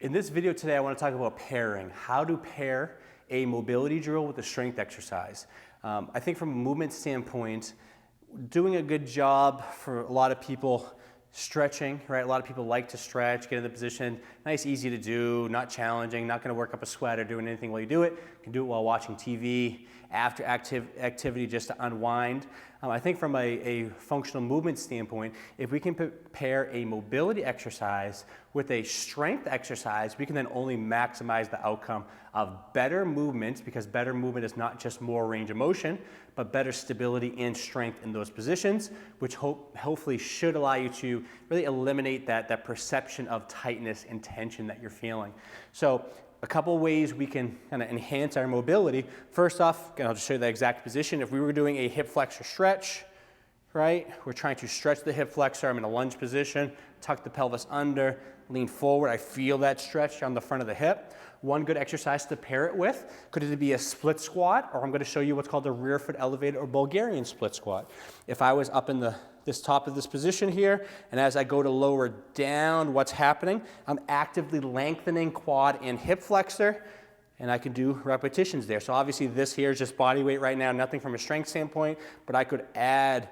In this video today, I want to talk about pairing, how to pair a mobility drill with a strength exercise. I think from a movement standpoint, doing a good job for a lot of people, stretching, right? A lot of people like to stretch, get in the position, nice, easy to do, not challenging, not going to work up a sweat or doing anything while you do it. You can do it while watching TV, after activity just to unwind. I think from a functional movement standpoint, if we can pair a mobility exercise with a strength exercise, we can then only maximize the outcome of better movement, because better movement is not just more range of motion, but better stability and strength in those positions, which hopefully should allow you to really eliminate that perception of tightness and tension that you're feeling. So a couple ways we can kind of enhance our mobility. First off, I'll just show you the exact position. If we were doing a hip flexor stretch, right? We're trying to stretch the hip flexor. I'm in a lunge position, tuck the pelvis under, lean forward. I feel that stretch on the front of the hip. One good exercise to pair it with could either be a split squat, or I'm going to show you what's called a rear foot elevated or Bulgarian split squat. If I was up in this top of this position here, and as I go to lower down, what's happening? I'm actively lengthening quad and hip flexor, and I can do repetitions there. So obviously this here is just body weight right now, nothing from a strength standpoint, but I could add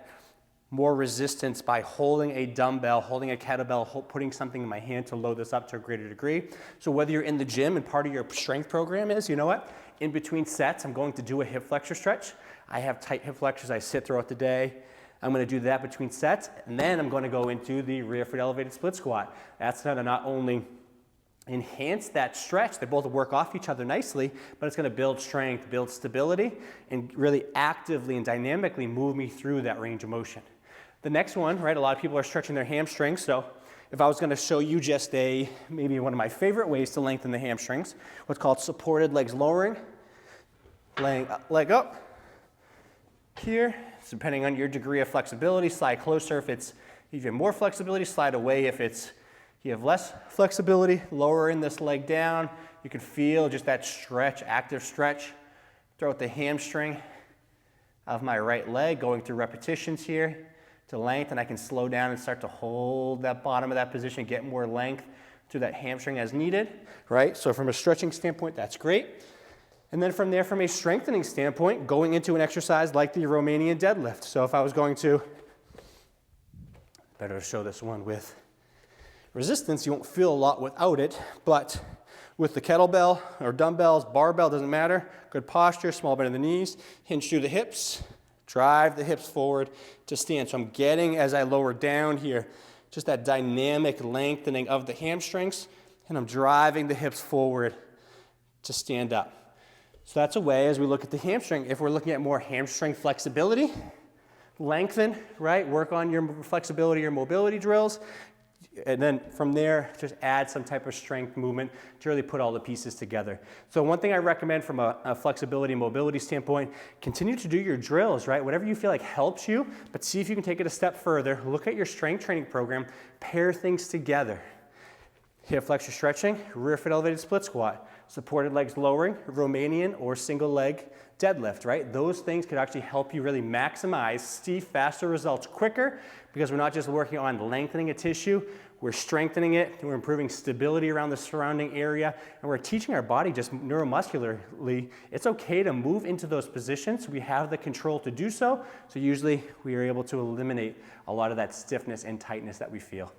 more resistance by holding a dumbbell, holding a kettlebell, putting something in my hand to load this up to a greater degree. So whether you're in the gym and part of your strength program is, you know what? In between sets, I'm going to do a hip flexor stretch. I have tight hip flexors I sit throughout the day. I'm going to do that between sets, and then I'm going to go into the rear foot elevated split squat. That's going to not only enhance that stretch, they both work off each other nicely, but it's going to build strength, build stability, and really actively and dynamically move me through that range of motion. The next one, right, a lot of people are stretching their hamstrings, so if I was going to show you just maybe one of my favorite ways to lengthen the hamstrings, what's called supported legs lowering, leg up, here, depending on your degree of flexibility, slide closer if it's even more flexibility, slide away if you have less flexibility, lowering this leg down. You can feel just that stretch, active stretch throughout the hamstring of my right leg, going through repetitions here to length, and I can slow down and start to hold that bottom of that position, get more length to that hamstring as needed, right? So from a stretching standpoint, that's great. And then from there, from a strengthening standpoint, going into an exercise like the Romanian deadlift. So if I was going to, better to show this one with resistance, you won't feel a lot without it, but with the kettlebell or dumbbells, barbell, doesn't matter, good posture, small bend of the knees, hinge through the hips, drive the hips forward to stand. So I'm getting, as I lower down here, just that dynamic lengthening of the hamstrings, and I'm driving the hips forward to stand up. So that's a way, as we look at the hamstring, if we're looking at more hamstring flexibility, lengthen, right? Work on your flexibility, your mobility drills, and then from there, just add some type of strength movement to really put all the pieces together. So one thing I recommend from a flexibility and mobility standpoint, continue to do your drills, right? Whatever you feel like helps you, but see if you can take it a step further. Look at your strength training program, pair things together. Hip flexor stretching, rear foot elevated split squat, supported legs lowering, Romanian or single leg deadlift, right? Those things could actually help you really maximize, see faster results quicker, because we're not just working on lengthening a tissue, we're strengthening it, we're improving stability around the surrounding area, and we're teaching our body just neuromuscularly, it's okay to move into those positions. We have the control to do so, so usually we are able to eliminate a lot of that stiffness and tightness that we feel.